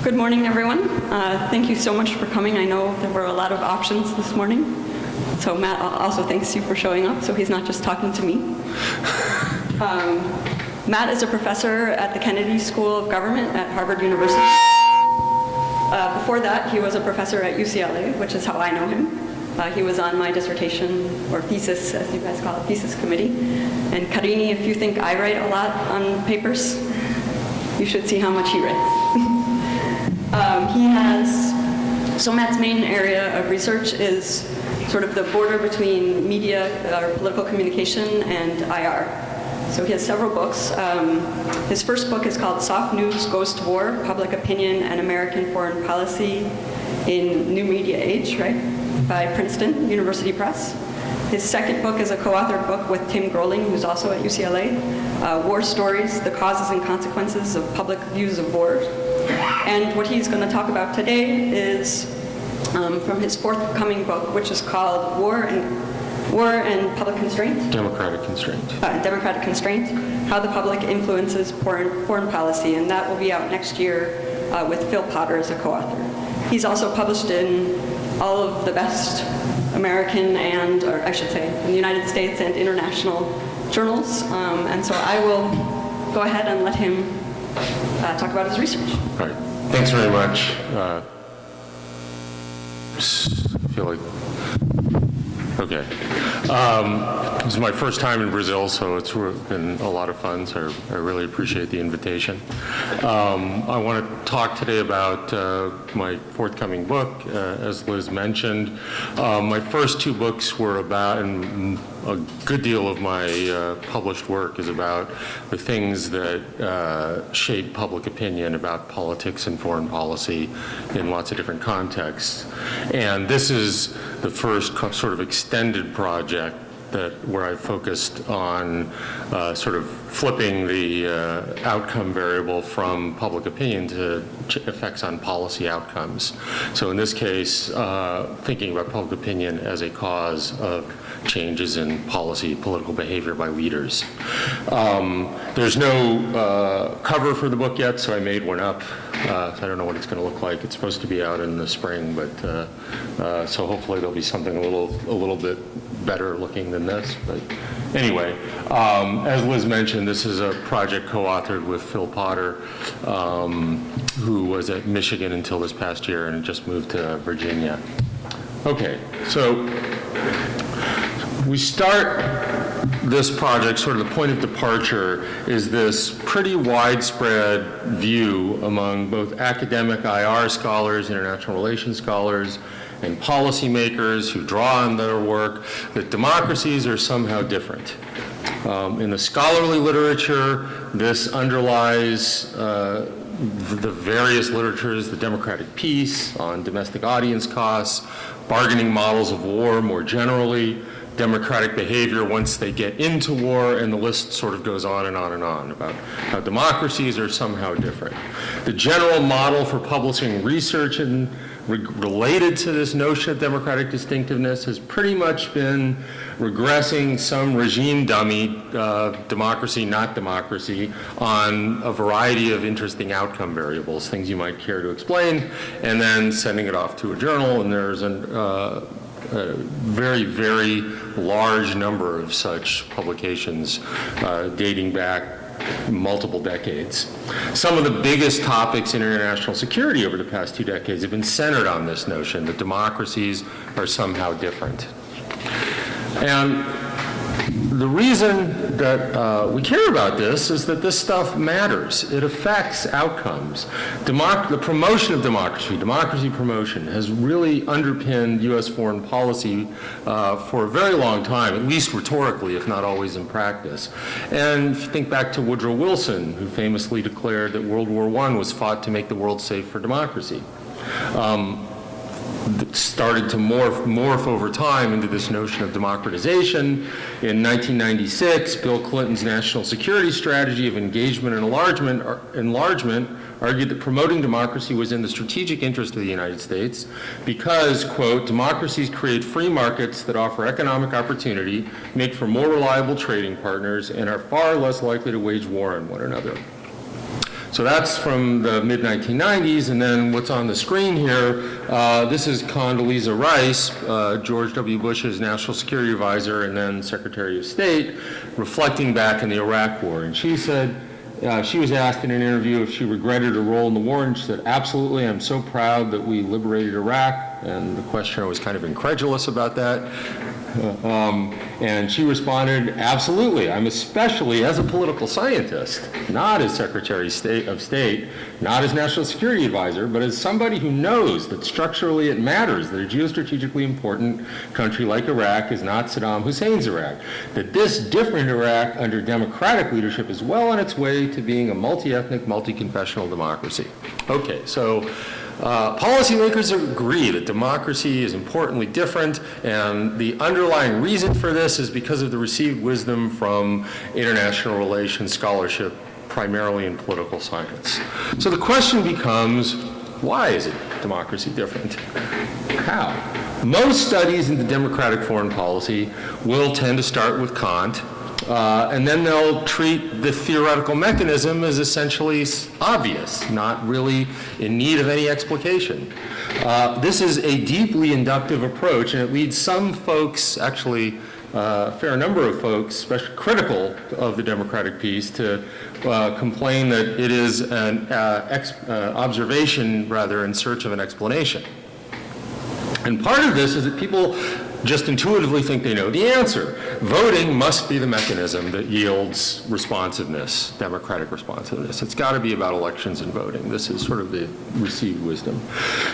Good morning, everyone. Thank you so much for coming. I know there were a lot of options this morning. So Matt also thanks you for showing up, so he's not just talking to me. Matt is a professor at the Kennedy School of Government at Harvard University. Before that, he was a professor at UCLA, which is how I know him. He was on my dissertation, or thesis, as you guys call it, thesis committee. And Karini, if you think I write a lot on papers, you should see how much he writes. So Matt's main area of research is sort of the border between media, or political communication, and IR. So he has several books. His first book is called Soft News Goes to War, Public Opinion and American Foreign Policy in New Media Age, right? By Princeton University Press. His second book is a co-authored book with Tim Groening, who's also at UCLA, War Stories, The Causes and Consequences of Public Views of War. And what he's going to talk about today is from his forthcoming book, which is called War and Public Constraint? Democratic Constraint. Democratic Constraint, How the Public Influences Foreign Policy, and that will be out next year with Phil Potter as a co-author. He's also published in all of the best American and, or I should say, in the United States and international journals, and so I will go ahead and let him talk about his research. All right. Thanks very much. I feel like, okay. This is my first time in Brazil, so it's been a lot of fun, so I really appreciate the invitation. I want to talk today about my forthcoming book, as Liz mentioned. My first two books were about, and a good deal of my published work is about the things that shape public opinion about politics and foreign policy in lots of different contexts. And this is the first sort of extended project where I focused on sort of flipping the outcome variable from public opinion to effects on policy outcomes. So in this case, thinking about public opinion as a cause of changes in policy, political behavior by leaders. There's no cover for the book yet, so I made one up. So I don't know what it's going to look like. It's supposed to be out in the spring, but so hopefully there'll be something a little bit better looking than this. But anyway, as Liz mentioned, this is a project co-authored with Phil Potter, who was at Michigan until this past year and just moved to Virginia. Okay, so we start this project, sort of the point of departure is this pretty widespread view among both academic IR scholars, international relations scholars, and policymakers who draw on their work that democracies are somehow different. In the scholarly literature, this underlies the various literatures, the democratic peace on domestic audience costs, bargaining models of war more generally, democratic behavior once they get into war, and the list sort of goes on and on and on about how democracies are somehow different. The general model for publishing research related to this notion of democratic distinctiveness has pretty much been regressing some regime dummy, democracy, not democracy, on a variety of interesting outcome variables, things you might care to explain, and then sending it off to a journal, and there's a very, very large number of such publications dating back multiple decades. Some of the biggest topics in international security over the past 2 decades have been centered on this notion that democracies are somehow different. And the reason that we care about this is that this stuff matters. It affects outcomes. The promotion of democracy promotion, has really underpinned U.S. foreign policy for a very long time, at least rhetorically, if not always in practice. And if you think back to Woodrow Wilson, who famously declared that World War I was fought to make the world safe for democracy. Started to morph over time into this notion of democratization. In 1996, Bill Clinton's national security strategy of engagement and enlargement argued that promoting democracy was in the strategic interest of the United States because, quote, democracies create free markets that offer economic opportunity, make for more reliable trading partners, and are far less likely to wage war on one another. So that's from the mid-1990s, and then what's on the screen here, this is Condoleezza Rice, George W. Bush's National Security Advisor and then Secretary of State, reflecting back in the Iraq War. And she said, she was asked in an interview if she regretted her role in the war, and she said, absolutely, I'm so proud that we liberated Iraq. And the questioner was kind of incredulous about that. And she responded, absolutely, I'm especially as a political scientist, not as Secretary of State, not as National Security Advisor, but as somebody who knows that structurally it matters that a geostrategically important country like Iraq is not Saddam Hussein's Iraq, that this different Iraq under democratic leadership is well on its way to being a multi-ethnic, multi-confessional democracy. Okay, so policymakers agree that democracy is importantly different, and the underlying reason for this is because of the received wisdom from international relations scholarship, primarily in political science. So the question becomes, why is democracy different? How? Most studies into democratic foreign policy will tend to start with Kant, and then they'll treat the theoretical mechanism as essentially obvious, not really in need of any explication. This is a deeply inductive approach, and it leads some folks, actually a fair number of folks, especially critical of the democratic piece, to complain that it is an observation, rather, in search of an explanation. And part of this is that people just intuitively think they know the answer. Voting must be the mechanism that yields responsiveness, democratic responsiveness. It's got to be about elections and voting. This is sort of the received wisdom.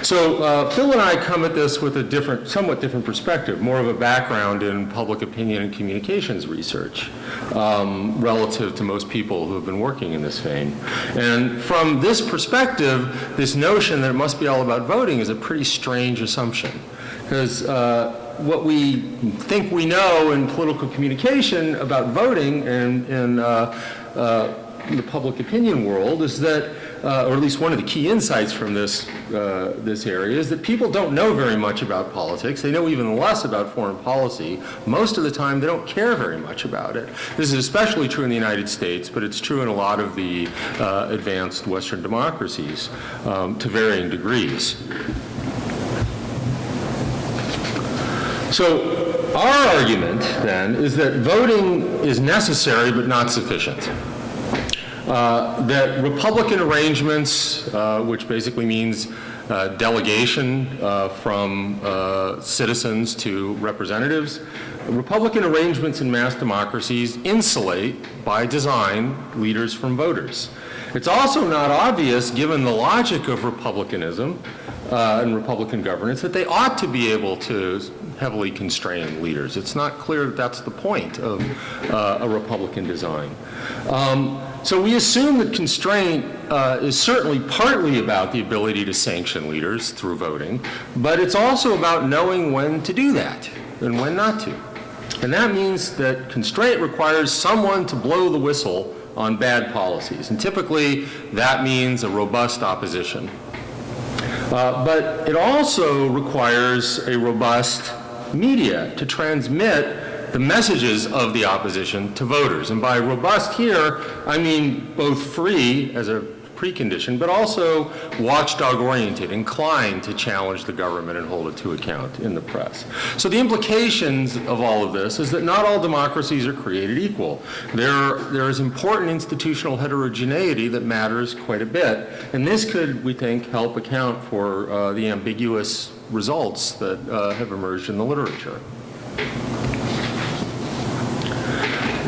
So Phil and I come at this with a somewhat different perspective, more of a background in public opinion and communications research relative to most people who have been working in this vein. And from this perspective, this notion that it must be all about voting is a pretty strange assumption. Because what we think we know in political communication about voting and in the public opinion world is that, or at least one of the key insights from this area is that people don't know very much about politics. They know even less about foreign policy. Most of the time, they don't care very much about it. This is especially true in the United States, but it's true in a lot of the advanced Western democracies to varying degrees. So our argument, then, is that voting is necessary but not sufficient. That Republican arrangements, which basically means delegation from citizens to representatives, Republican arrangements in mass democracies insulate, by design, leaders from voters. It's also not obvious, given the logic of republicanism and Republican governance, that they ought to be able to heavily constrain leaders. It's not clear that that's the point of a Republican design. So we assume that constraint is certainly partly about the ability to sanction leaders through voting, but it's also about knowing when to do that and when not to. And that means that constraint requires someone to blow the whistle on bad policies. And typically, that means a robust opposition. But it also requires a robust media to transmit the messages of the opposition to voters. And by robust here, I mean both free as a precondition, but also watchdog-oriented, inclined to challenge the government and hold it to account in the press. So the implications of all of this is that not all democracies are created equal. There is important institutional heterogeneity that matters quite a bit, and this could, we think, help account for the ambiguous results that have emerged in the literature.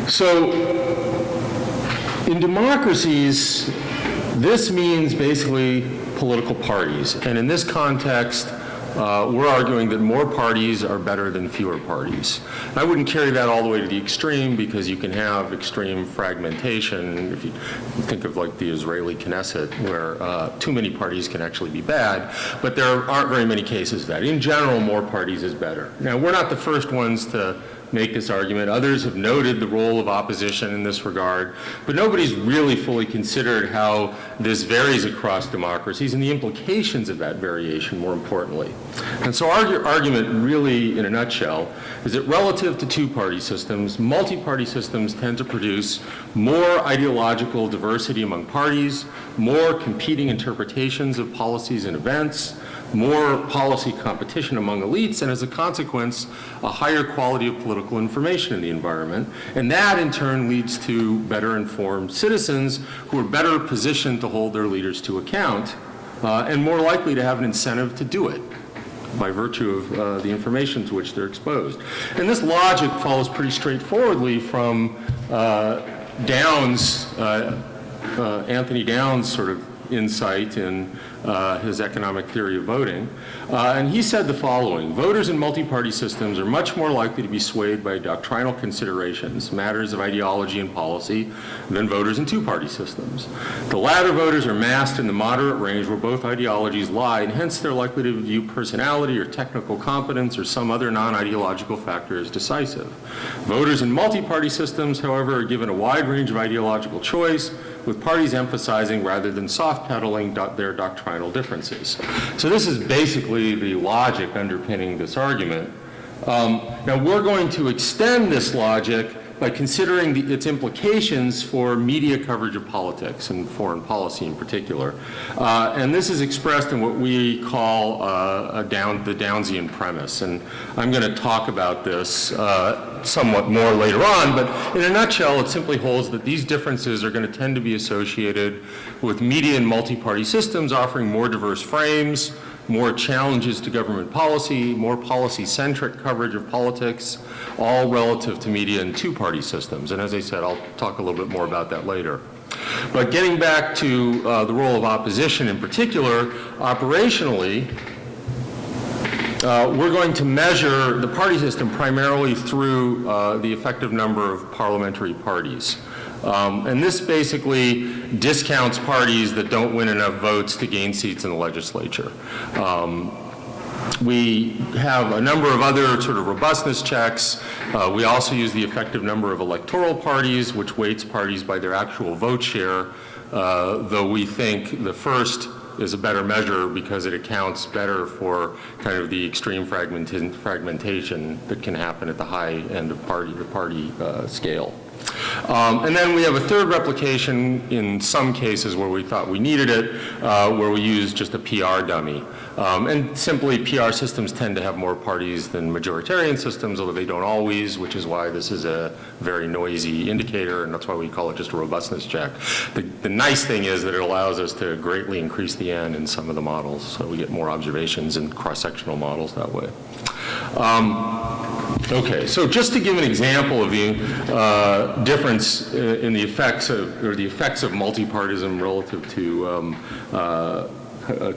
So in democracies, this means basically political parties. And in this context, we're arguing that more parties are better than fewer parties. I wouldn't carry that all the way to the extreme, because you can have extreme fragmentation. If you think of like the Israeli Knesset, where too many parties can actually be bad, but there aren't very many cases of that. In general, more parties is better. Now, we're not the first ones to make this argument. Others have noted the role of opposition in this regard, but nobody's really fully considered how this varies across democracies and the implications of that variation, more importantly. And so our argument really, in a nutshell, is that relative to two-party systems, multi-party systems tend to produce more ideological diversity among parties, more competing interpretations of policies and events, more policy competition among elites, and as a consequence, a higher quality of political information in the environment. And that, in turn, leads to better informed citizens who are better positioned to hold their leaders to account and more likely to have an incentive to do it by virtue of the information to which they're exposed. And this logic follows pretty straightforwardly from Downs, Anthony Downs' sort of insight in his economic theory of voting. And he said the following: voters in multi-party systems are much more likely to be swayed by doctrinal considerations, matters of ideology and policy, than voters in two-party systems. The latter voters are massed in the moderate range where both ideologies lie, and hence they're likely to view personality or technical competence or some other non-ideological factor as decisive. Voters in multi-party systems, however, are given a wide range of ideological choice, with parties emphasizing rather than soft-pedaling their doctrinal differences. So this is basically the logic underpinning this argument. Now we're going to extend this logic by considering its implications for media coverage of politics and foreign policy in particular. And this is expressed in what we call the Downsian premise. And I'm going to talk about this somewhat more later on, but in a nutshell, it simply holds that these differences are going to tend to be associated with media and multi-party systems offering more diverse frames, more challenges to government policy, more policy-centric coverage of politics, all relative to media and two-party systems. And as I said, I'll talk a little bit more about that later. But getting back to the role of opposition in particular, operationally, we're going to measure the party system primarily through the effective number of parliamentary parties. And this basically discounts parties that don't win enough votes to gain seats in the legislature. We have a number of other sort of robustness checks. We also use the effective number of electoral parties, which weights parties by their actual vote share, though we think the first is a better measure because it accounts better for kind of the extreme fragmentation that can happen at the high end of the party scale. And then we have a third replication in some cases where we thought we needed it, where we use just a PR dummy. And simply PR systems tend to have more parties than majoritarian systems, although they don't always, which is why this is a very noisy indicator, and that's why we call it just a robustness check. The nice thing is that it allows us to greatly increase the N in some of the models, so we get more observations in cross-sectional models that way. Okay, so just to give an example of the difference in the effects of multipartism relative to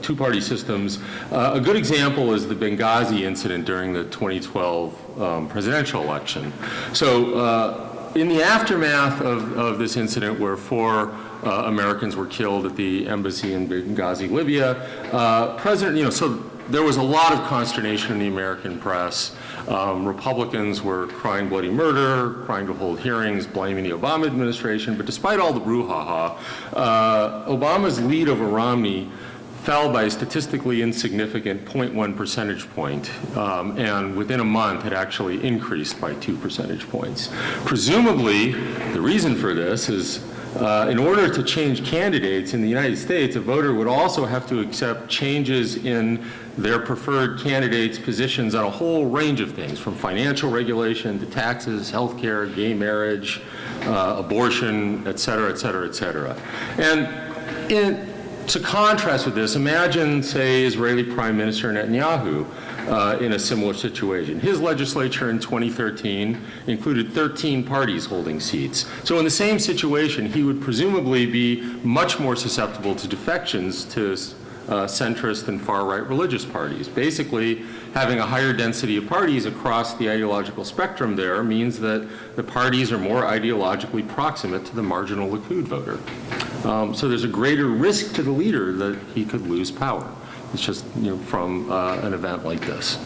two-party systems, a good example is the Benghazi incident during the 2012 presidential election. So in the aftermath of this incident, where 4 Americans were killed at the embassy in Benghazi, Libya, so there was a lot of consternation in the American press. Republicans were crying bloody murder, trying to hold hearings, blaming the Obama administration. But despite all the brouhaha, Obama's lead over Romney fell by a statistically insignificant 0.1 percentage point, and within a month had actually increased by 2 percentage points. Presumably, the reason for this is in order to change candidates in the United States, a voter would also have to accept changes in their preferred candidates' positions on a whole range of things, from financial regulation to taxes, health care, gay marriage, abortion, et cetera, et cetera, et cetera. And to contrast with this, imagine, say, Israeli Prime Minister Netanyahu in a similar situation. His legislature in 2013 included 13 parties holding seats. So in the same situation, he would presumably be much more susceptible to defections to centrist and far-right religious parties. Basically, having a higher density of parties across the ideological spectrum there means that the parties are more ideologically proximate to the marginal Likud voter. So there's a greater risk to the leader that he could lose power. It's just from an event like this.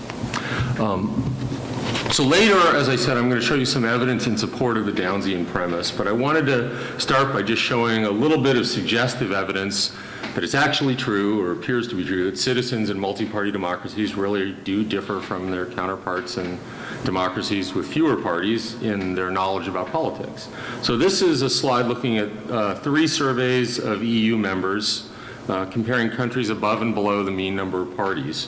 So later, as I said, I'm going to show you some evidence in support of the Downsian premise, but I wanted to start by just showing a little bit of suggestive evidence that it's actually true, or appears to be true, that citizens in multi-party democracies really do differ from their counterparts in democracies with fewer parties in their knowledge about politics. So this is a slide looking at 3 surveys of EU members, comparing countries above and below the mean number of parties.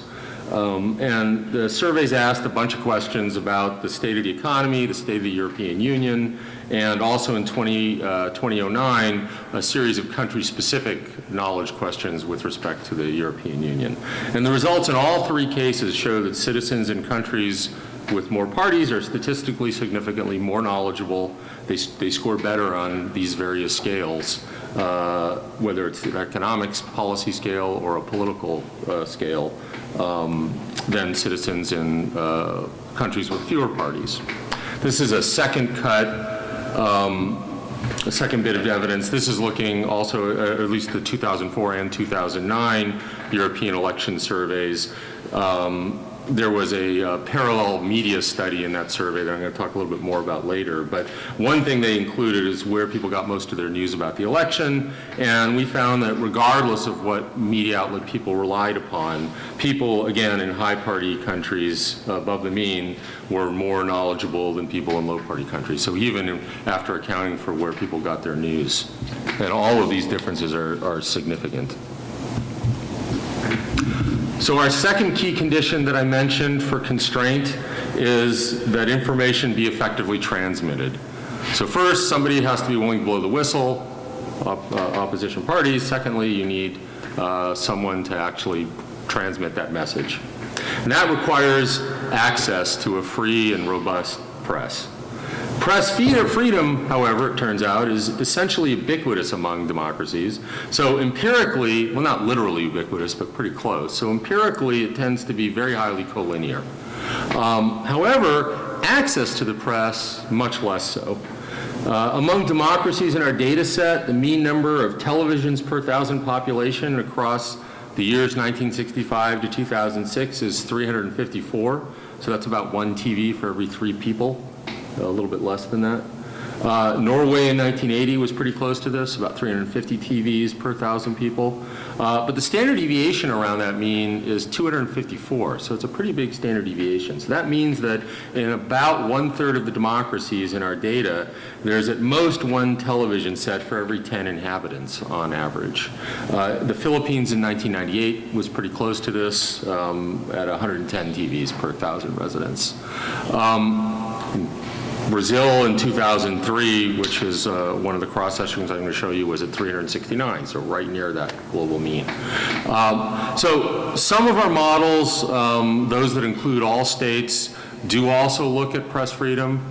And the surveys asked a bunch of questions about the state of the economy, the state of the European Union, and also in 2009, a series of country-specific knowledge questions with respect to the European Union. And the results in all 3 cases show that citizens in countries with more parties are statistically significantly more knowledgeable. They score better on these various scales, whether it's the economics policy scale or a political scale, than citizens in countries with fewer parties. This is a second cut, a second bit of evidence. This is looking also at least the 2004 and 2009 European election surveys. There was a parallel media study in that survey that I'm going to talk a little bit more about later. But one thing they included is where people got most of their news about the election. And we found that regardless of what media outlet people relied upon, people, again, in high-party countries above the mean were more knowledgeable than people in low-party countries. So even after accounting for where people got their news. And all of these differences are significant. So our second key condition that I mentioned for constraint is that information be effectively transmitted. So first, somebody has to be willing to blow the whistle, opposition parties. Secondly, you need someone to actually transmit that message. And that requires access to a free and robust press. Press freedom, however, it turns out, is essentially ubiquitous among democracies. So empirically, well, not literally ubiquitous, but pretty close. So empirically, it tends to be very highly collinear. However, access to the press, much less so. Among democracies in our data set, the mean number of televisions per 1,000 population across the years 1965 to 2006 is 354. So that's about 1 TV for every 3 people. A little bit less than that. Norway in 1980 was pretty close to this, about 350 TVs per 1,000 people. But the standard deviation around that mean is 254, so it's a pretty big standard deviation. So that means that in about 1/3 of the democracies in our data, there's at most 1 television set for every 10 inhabitants on average. The Philippines in 1998 was pretty close to this at 110 TVs per 1,000 residents. Brazil in 2003, which is one of the cross-sections I'm going to show you, was at 369, so right near that global mean. So some of our models, those that include all states, do also look at press freedom.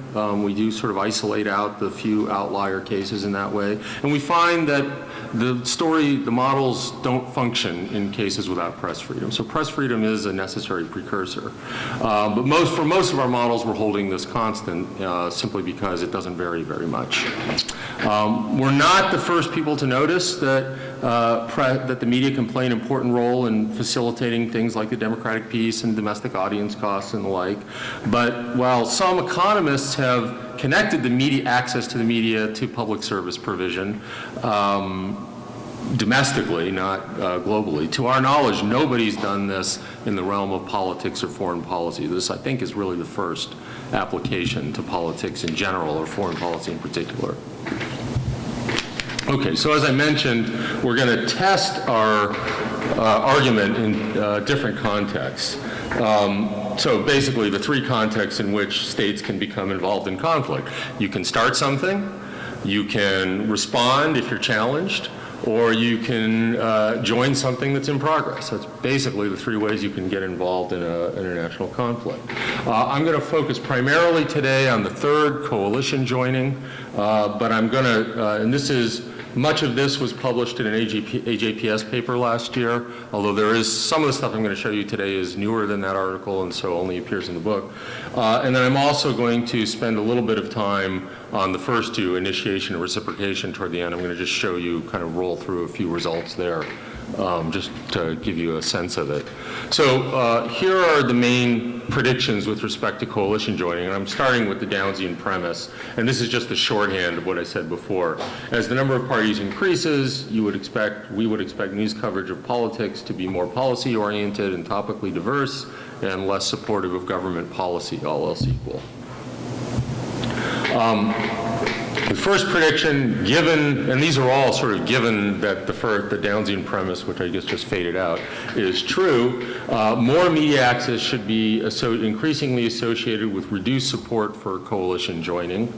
We do sort of isolate out the few outlier cases in that way. And we find that the models don't function in cases without press freedom. So press freedom is a necessary precursor. But for most of our models, we're holding this constant simply because it doesn't vary very much. We're not the first people to notice that the media can play an important role in facilitating things like the democratic peace and domestic audience costs and the like. But while some economists have connected the media access to the media to public service provision, domestically, not globally. To our knowledge, nobody's done this in the realm of politics or foreign policy. This, I think, is really the first application to politics in general or foreign policy in particular. Okay, so as I mentioned, we're going to test our argument in different contexts. So basically, the 3 contexts in which states can become involved in conflict. You can start something, you can respond if you're challenged, or you can join something that's in progress. That's basically the 3 ways you can get involved in an international conflict. I'm going to focus primarily today on the 3rd, coalition joining, but I'm going to, and much of this was published in an AJPS paper last year, although there is some of the stuff I'm going to show you today is newer than that article and so only appears in the book. And then I'm also going to spend a little bit of time on the first two, initiation and reciprocation, toward the end, I'm going to just show you, kind of roll through a few results there, just to give you a sense of it. So here are the main predictions with respect to coalition joining, and I'm starting with the Downsian premise, and this is just the shorthand of what I said before. As the number of parties increases, we would expect news coverage of politics to be more policy-oriented and topically diverse and less supportive of government policy, all else equal. The first prediction, given, and these are all sort of given that the Downsian premise, which I guess just faded out, is true, more media access should be increasingly associated with reduced support for coalition joining.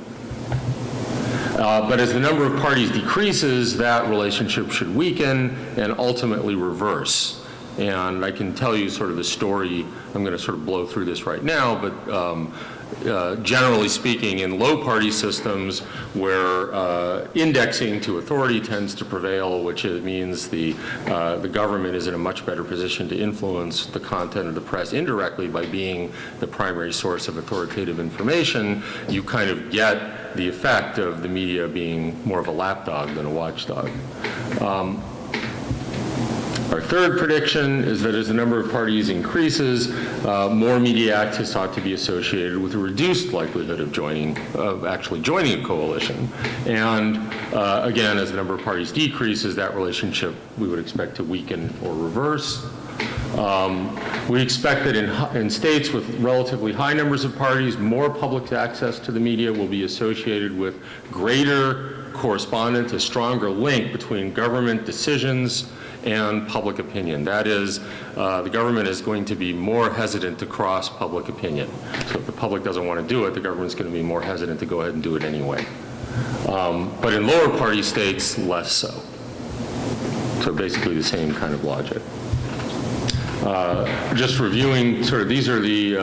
But as the number of parties decreases, that relationship should weaken and ultimately reverse. And I can tell you sort of the story. I'm going to sort of blow through this right now, but generally speaking, in low party systems where indexing to authority tends to prevail, which means the government is in a much better position to influence the content of the press indirectly by being the primary source of authoritative information, you kind of get the effect of the media being more of a lapdog than a watchdog. Our third prediction is that as the number of parties increases, more media access ought to be associated with a reduced likelihood of actually joining a coalition. And again, as the number of parties decreases, that relationship we would expect to weaken or reverse. We expect that in states with relatively high numbers of parties, more public access to the media will be associated with greater correspondence, a stronger link between government decisions and public opinion. That is, the government is going to be more hesitant to cross public opinion. So if the public doesn't want to do it, the government's going to be more hesitant to go ahead and do it anyway. But in lower party states, less so. So basically the same kind of logic. Just reviewing, sort of, these are the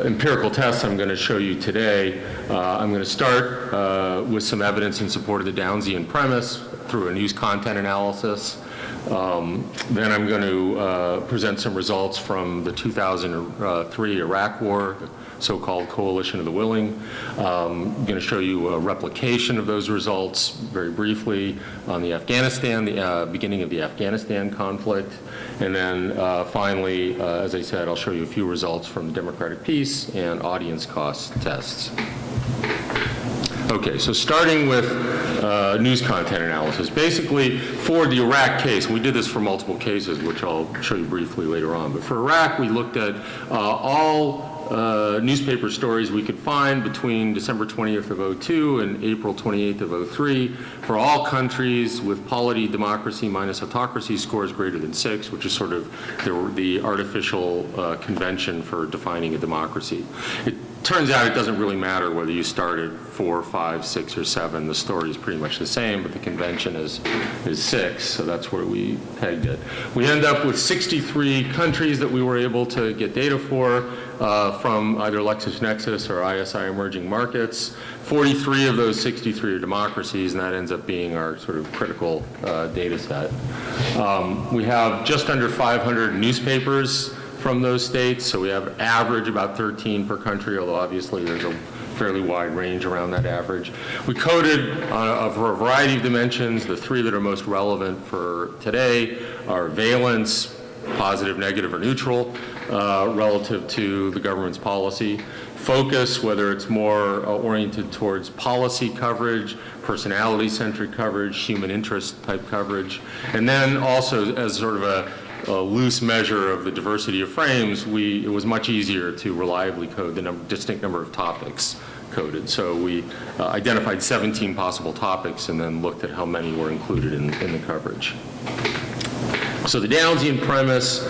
empirical tests I'm going to show you today. I'm going to start with some evidence in support of the Downsian premise through a news content analysis. Then I'm going to present some results from the 2003 Iraq War, the so-called Coalition of the Willing. I'm going to show you a replication of those results very briefly on the beginning of the Afghanistan conflict. And then finally, as I said, I'll show you a few results from the democratic peace and audience cost tests. Okay, so starting with news content analysis. Basically, for the Iraq case, we did this for multiple cases, which I'll show you briefly later on, but for Iraq, we looked at all newspaper stories we could find between December 20th of 2002 and April 28th of 2003 for all countries with polity, democracy minus autocracy scores greater than 6, which is sort of the artificial convention for defining a democracy. It turns out it doesn't really matter whether you start at 4, 5, 6, or 7. The story is pretty much the same, but the convention is 6, so that's where we pegged it. We end up with 63 countries that we were able to get data for from either LexisNexis or ISI emerging markets. 43 of those 63 are democracies, and that ends up being our sort of critical data set. We have just under 500 newspapers from those states, so we have average about 13 per country, although obviously there's a fairly wide range around that average. We coded for a variety of dimensions. The 3 that are most relevant for today are valence, positive, negative, or neutral, relative to the government's policy. Focus, whether it's more oriented towards policy coverage, personality-centric coverage, human interest type coverage. And then also, as sort of a loose measure of the diversity of frames, it was much easier to reliably code the distinct number of topics coded. So we identified 17 possible topics and then looked at how many were included in the coverage. So the Downsian premise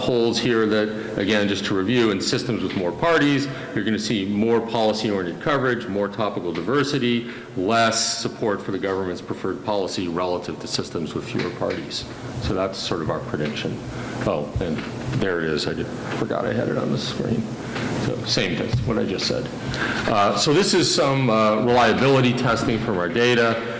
holds here that, again, just to review, in systems with more parties, you're going to see more policy-oriented coverage, more topical diversity, less support for the government's preferred policy relative to systems with fewer parties. So that's sort of our prediction. Oh, and there it is. I forgot I had it on the screen. So same thing, what I just said. So this is some reliability testing from our data.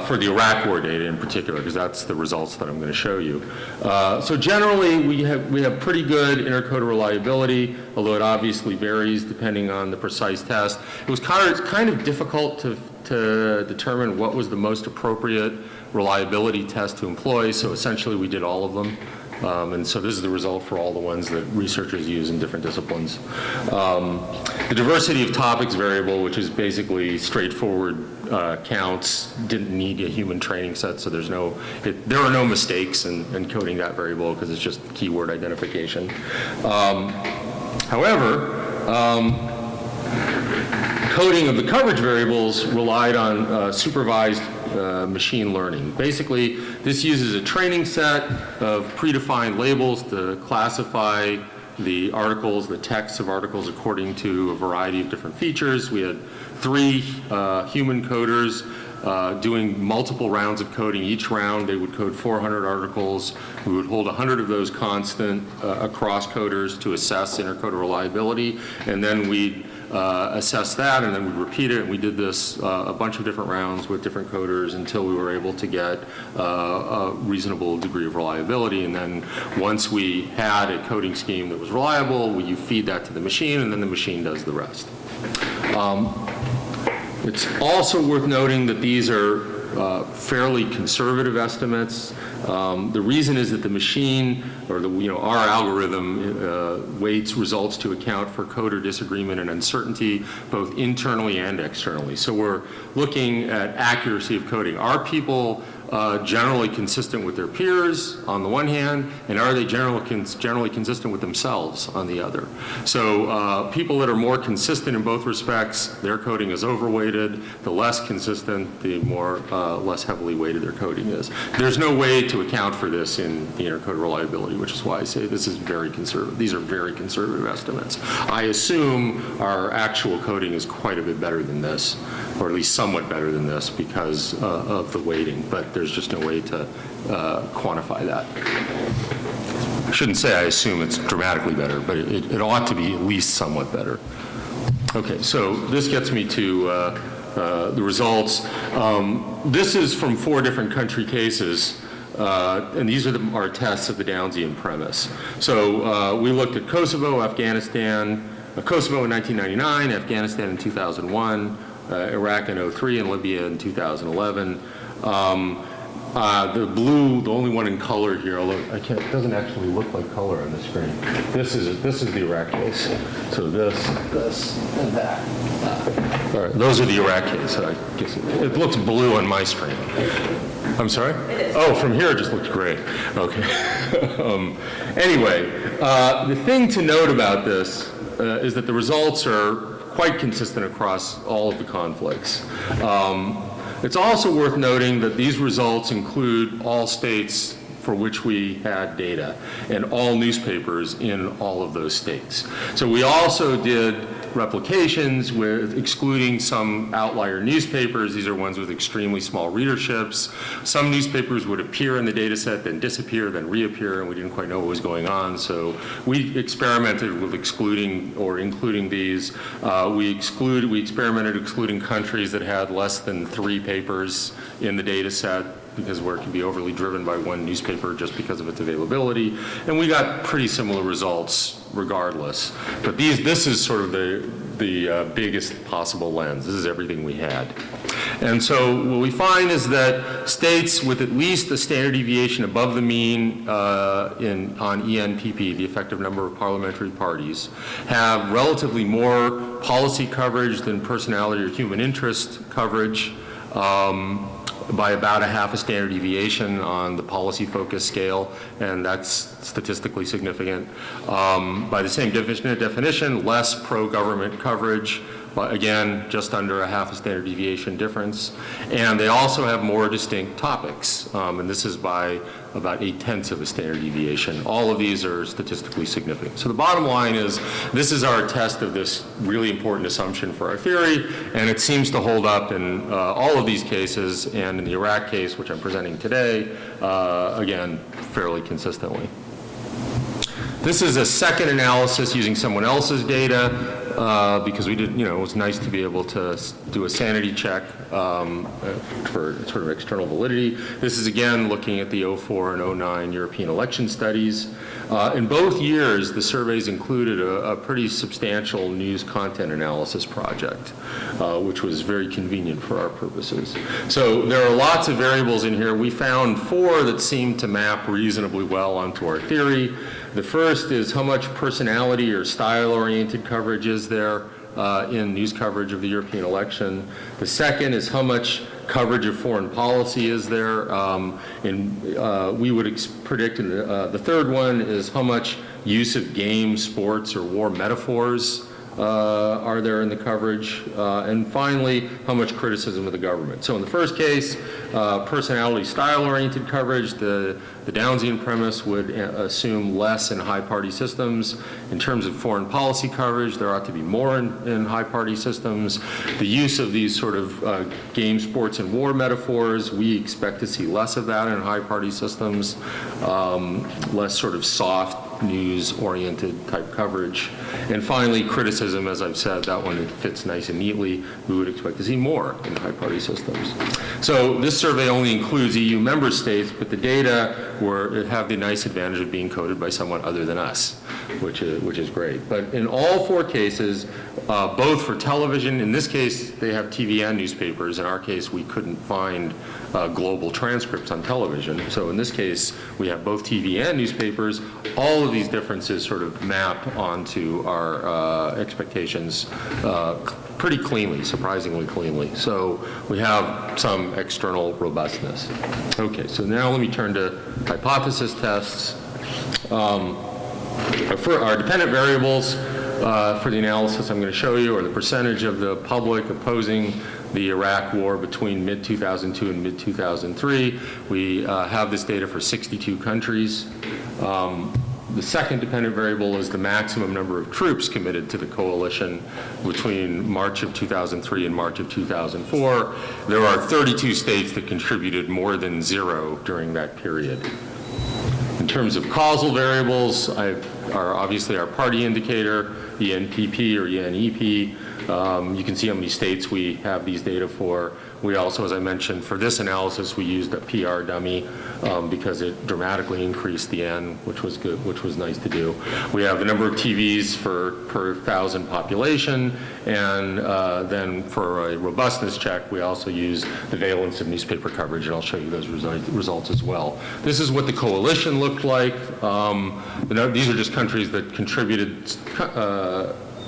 for the Iraq War data in particular, because that's the results that I'm going to show you. So generally, we have pretty good intercoder reliability, although it obviously varies depending on the precise test. It was kind of difficult to determine what was the most appropriate reliability test to employ, so essentially we did all of them. And so this is the result for all the ones that researchers use in different disciplines. The diversity of topics variable, which is basically straightforward counts, didn't need a human training set, so there are no mistakes in coding that variable because it's just keyword identification. However, coding of the coverage variables relied on supervised machine learning. Basically, this uses a training set of predefined labels to classify the articles, the text of articles according to a variety of different features. We had 3 human coders doing multiple rounds of coding. Each round they would code 400 articles. We would hold 100 of those constant across coders to assess intercoder reliability, and then we'd assess that, and then we'd repeat it, and we did this a bunch of different rounds with different coders until we were able to get a reasonable degree of reliability. And then once we had a coding scheme that was reliable, you feed that to the machine, and then the machine does the rest. It's also worth noting that these are fairly conservative estimates. The reason is that the machine, or our algorithm, weights results to account for coder disagreement and uncertainty, both internally and externally. So we're looking at accuracy of coding. Are people generally consistent with their peers on the one hand, and are they generally consistent with themselves on the other? So people that are more consistent in both respects, their coding is overweighted. The less consistent, the less heavily weighted their coding is. There's no way to account for this in the intercoder reliability, which is why I say this is very conservative. These are very conservative estimates. I assume our actual coding is quite a bit better than this, or at least somewhat better than this because of the weighting, but there's just no way to quantify that. I shouldn't say I assume it's dramatically better, but it ought to be at least somewhat better. Okay, so this gets me to the results. This is from 4 different country cases, and these are our tests of the Downsian premise. So we looked at Kosovo, Afghanistan, Kosovo in 1999, Afghanistan in 2001, Iraq in 2003, and Libya in 2011. The blue, the only one in color here, although it doesn't actually look like color on the screen. This is the Iraq case. So this, and that. All right, those are the Iraq case. I guess it looks blue on my screen. I'm sorry? Oh, from here it just looks great. Okay. Anyway, the thing to note about this is that the results are quite consistent across all of the conflicts. It's also worth noting that these results include all states for which we had data and all newspapers in all of those states. So we also did replications with excluding some outlier newspapers. These are ones with extremely small readerships. Some newspapers would appear in the data set, then disappear, then reappear, and we didn't quite know what was going on. So we experimented with excluding or including these. We experimented excluding countries that had less than 3 papers in the data set, because where it can be overly driven by one newspaper just because of its availability. And we got pretty similar results regardless. But this is sort of the biggest possible lens. This is everything we had. And so what we find is that states with at least a standard deviation above the mean on ENPP, the effective number of parliamentary parties, have relatively more policy coverage than personality or human interest coverage, by about a half a standard deviation on the policy focus scale, and that's statistically significant. By the same definition, less pro-government coverage, but again, just under a half a standard deviation difference. And they also have more distinct topics, and this is by about 0.8 of a standard deviation. All of these are statistically significant. So the bottom line is, this is our test of this really important assumption for our theory, and it seems to hold up in all of these cases, and in the Iraq case, which I'm presenting today, again, fairly consistently. This is a second analysis using someone else's data, because we did, it was nice to be able to do a sanity check for sort of external validity. This is again looking at the 04 and 09 European election studies. In both years, the surveys included a pretty substantial news content analysis project, which was very convenient for our purposes. So there are lots of variables in here. We found 4 that seem to map reasonably well onto our theory. The first is how much personality or style-oriented coverage is there in news coverage of the European election. The second is how much coverage of foreign policy is there. We would predict, the third one is how much use of games, sports, or war metaphors are there in the coverage. And finally, how much criticism of the government. So in the first case, personality style-oriented coverage, the Downsian premise would assume less in high-party systems. In terms of foreign policy coverage, there ought to be more in high-party systems. The use of these sort of game, sports, and war metaphors, we expect to see less of that in high-party systems, less sort of soft news-oriented type coverage. And finally, criticism, as I've said, that one fits nice and neatly. We would expect to see more in high-party systems. So this survey only includes EU member states, but the data have the nice advantage of being coded by someone other than us, which is great. But in all 4 cases, both for television, in this case, they have TV and newspapers. In our case, we couldn't find global transcripts on television. So in this case, we have both TV and newspapers. All of these differences sort of map onto our expectations pretty cleanly, surprisingly cleanly. So we have some external robustness. Okay, so now let me turn to hypothesis tests. For our dependent variables for the analysis I'm going to show you are the percentage of the public opposing the Iraq war between mid-2002 and mid-2003. We have this data for 62 countries. The second dependent variable is the maximum number of troops committed to the coalition between March of 2003 and March of 2004. There are 32 states that contributed more than 0 during that period. In terms of causal variables, are obviously our party indicator, ENPP or ENEP. You can see how many states we have these data for. We also, as I mentioned, for this analysis, we used a PR dummy because it dramatically increased the N, which was good, which was nice to do. We have the number of TVs per 1,000 population, and then for a robustness check, we also use the valence of newspaper coverage, and I'll show you those results as well. This is what the coalition looked like. These are just countries that contributed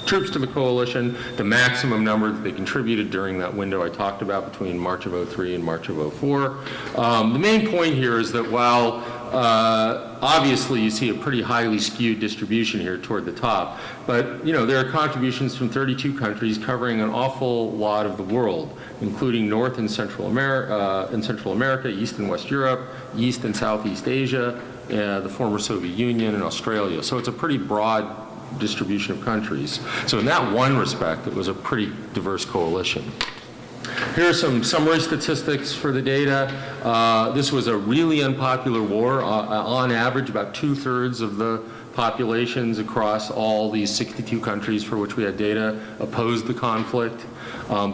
troops to the coalition, the maximum number that they contributed during that window I talked about between March of 03 and March of 04. The main point here is that while obviously you see a pretty highly skewed distribution here toward the top, but there are contributions from 32 countries covering an awful lot of the world, including North and Central America, East and West Europe, East and Southeast Asia, the former Soviet Union, and Australia. So it's a pretty broad distribution of countries. So in that one respect, it was a pretty diverse coalition. Here are some summary statistics for the data. This was a really unpopular war. On average, about 2/3 of the populations across all these 62 countries for which we had data opposed the conflict.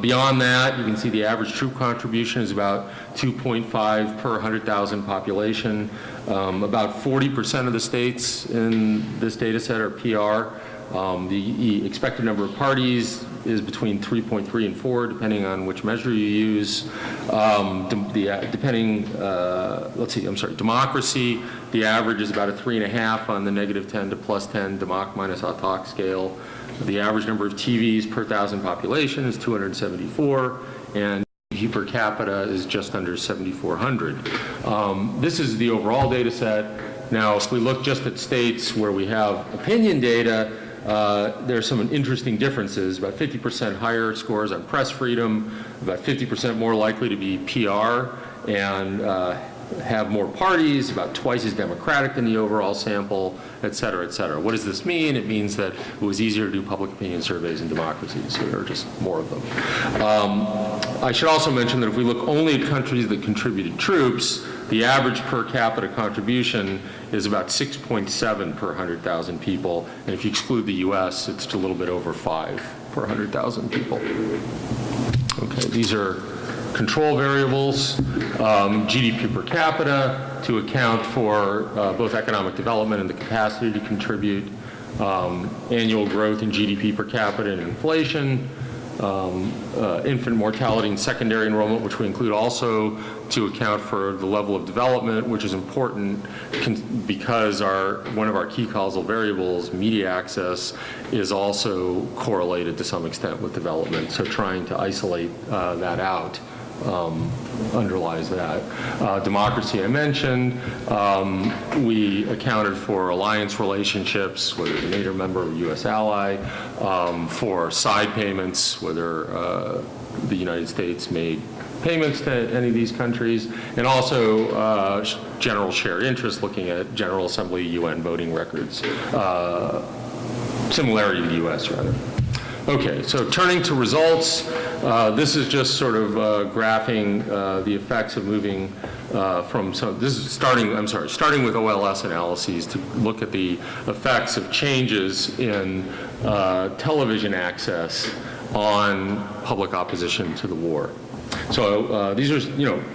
Beyond that, you can see the average troop contribution is about 2.5 per 100,000 population. About 40% of the states in this data set are PR. The expected number of parties is between 3.3 and 4, depending on which measure you use. Democracy, the average is about a 3.5 on the -10 to +10 Democ minus Autok scale. The average number of TVs per 1,000 population is 274, and GDP per capita is just under 7,400. This is the overall data set. Now, if we look just at states where we have opinion data, there are some interesting differences. About 50% higher scores on press freedom, about 50% more likely to be PR, and have more parties, about twice as democratic than the overall sample, et cetera, et cetera. What does this mean? It means that it was easier to do public opinion surveys in democracies, so there are just more of them. I should also mention that if we look only at countries that contributed troops, the average per capita contribution is about 6.7 per 100,000 people, and if you exclude the US, it's a little bit over 5 per 100,000 people. Okay, these are control variables, GDP per capita to account for both economic development and the capacity to contribute, annual growth in GDP per capita and inflation, infant mortality and secondary enrollment, which we include also to account for the level of development, which is important because one of our key causal variables, media access, is also correlated to some extent with development. So trying to isolate that out underlies that. Democracy I mentioned. We accounted for alliance relationships, whether a NATO member or U.S. ally, for side payments, whether the United States made payments to any of these countries, and also general shared interest, looking at General Assembly UN voting records. Similarity to the U.S., rather. Okay, so turning to results, this is just sort of graphing the effects of moving from some, this is starting with OLS analyses to look at the effects of changes in television access on public opposition to the war. So these are,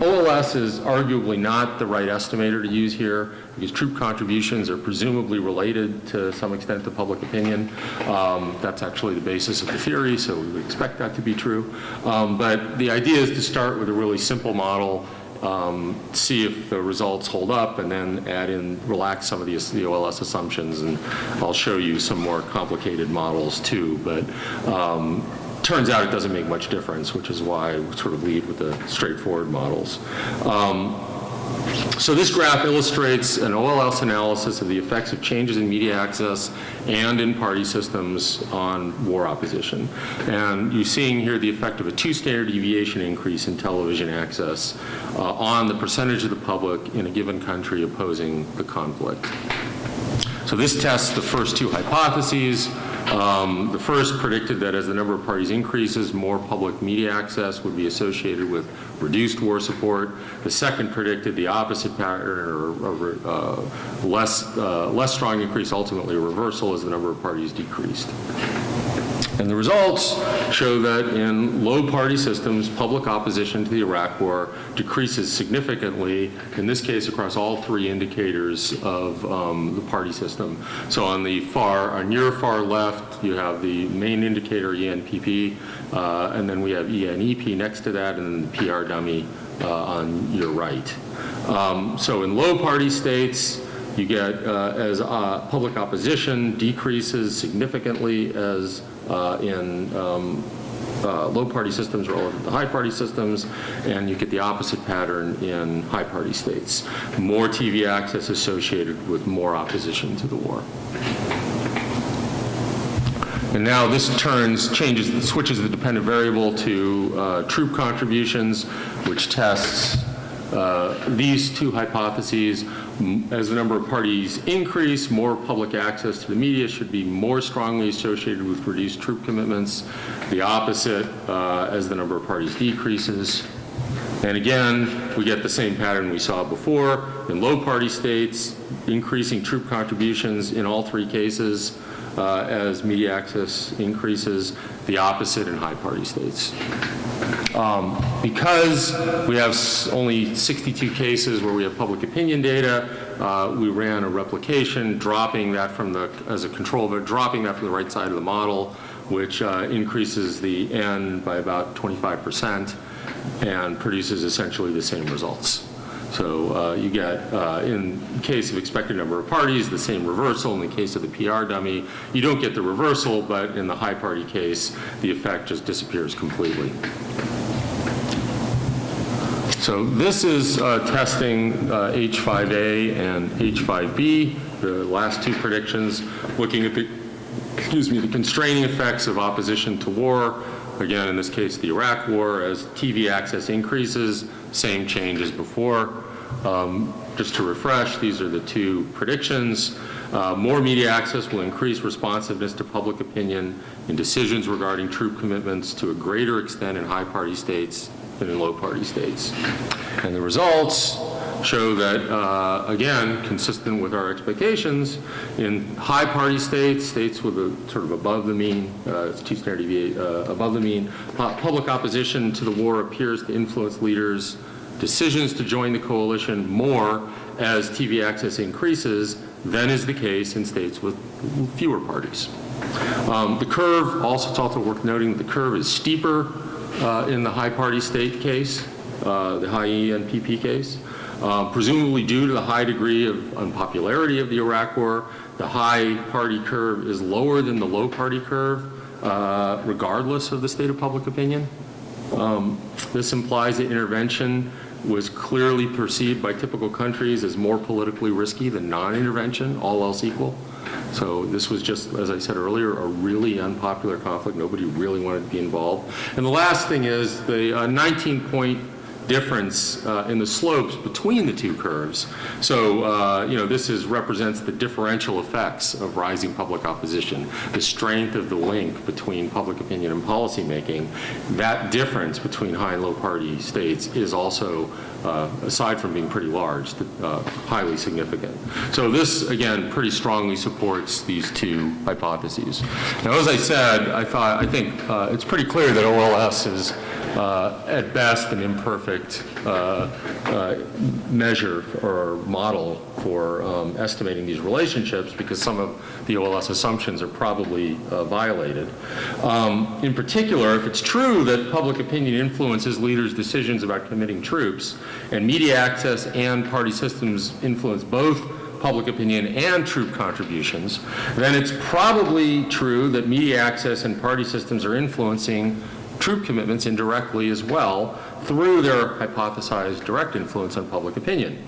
OLS is arguably not the right estimator to use here because troop contributions are presumably related to some extent to public opinion. That's actually the basis of the theory, so we would expect that to be true. But the idea is to start with a really simple model, see if the results hold up, and then relax some of the OLS assumptions, and I'll show you some more complicated models too. But turns out it doesn't make much difference, which is why we sort of lead with the straightforward models. So this graph illustrates an OLS analysis of the effects of changes in media access and in party systems on war opposition. And you're seeing here the effect of a 2 standard deviation increase in television access on the percentage of the public in a given country opposing the conflict. So this tests the first 2 hypotheses. The first predicted that as the number of parties increases, more public media access would be associated with reduced war support. The second predicted the opposite pattern, or less strong increase, ultimately a reversal as the number of parties decreased. And the results show that in low party systems, public opposition to the Iraq War decreases significantly, in this case across all 3 indicators of the party system. So on your far left, you have the main indicator, ENPP, and then we have ENEP next to that, and then the PR dummy on your right. So in low party states, you get as public opposition decreases significantly as in low party systems relative to high party systems, and you get the opposite pattern in high party states. More TV access associated with more opposition to the war. And now this switches the dependent variable to troop contributions, which tests these 2 hypotheses. As the number of parties increase, more public access to the media should be more strongly associated with reduced troop commitments. The opposite as the number of parties decreases. And again, we get the same pattern we saw before. In low party states, increasing troop contributions in all 3 cases as media access increases. The opposite in high party states. Because we have only 62 cases where we have public opinion data, we ran a replication, dropping that as a control, but dropping that from the right side of the model, which increases the N by about 25% and produces essentially the same results. So you get, in case of expected number of parties, the same reversal. In the case of the PR dummy, you don't get the reversal, but in the high party case, the effect just disappears completely. So this is testing H5A and H5B, the last 2 predictions, looking at the constraining effects of opposition to war. Again, in this case, the Iraq War. As TV access increases, same change as before. Just to refresh, these are the 2 predictions. More media access will increase responsiveness to public opinion in decisions regarding troop commitments to a greater extent in high party states than in low party states. And the results show that, again, consistent with our expectations, in high party states, states with a sort of above the mean, two-standard deviation, above the mean, public opposition to the war appears to influence leaders' decisions to join the coalition more as TV access increases than is the case in states with fewer parties. The curve, also it's also worth noting that the curve is steeper in the high party state case, the high ENPP case, presumably due to the high degree of unpopularity of the Iraq War. The high party curve is lower than the low party curve, regardless of the state of public opinion. This implies that intervention was clearly perceived by typical countries as more politically risky than non-intervention, all else equal. So this was just, as I said earlier, a really unpopular conflict. Nobody really wanted to be involved. And the last thing is the 19-point difference in the slopes between the two curves. So, this represents the differential effects of rising public opposition, the strength of the link between public opinion and policymaking. That difference between high and low party states is also, aside from being pretty large, highly significant. So this, again, pretty strongly supports these two hypotheses. Now, as I said, I think it's pretty clear that OLS is at best an imperfect measure or model for estimating these relationships, because some of the OLS assumptions are probably violated. In particular, if it's true that public opinion influences leaders' decisions about committing troops, and media access and party systems influence both public opinion and troop contributions, then it's probably true that media access and party systems are influencing troop commitments indirectly as well through their hypothesized direct influence on public opinion.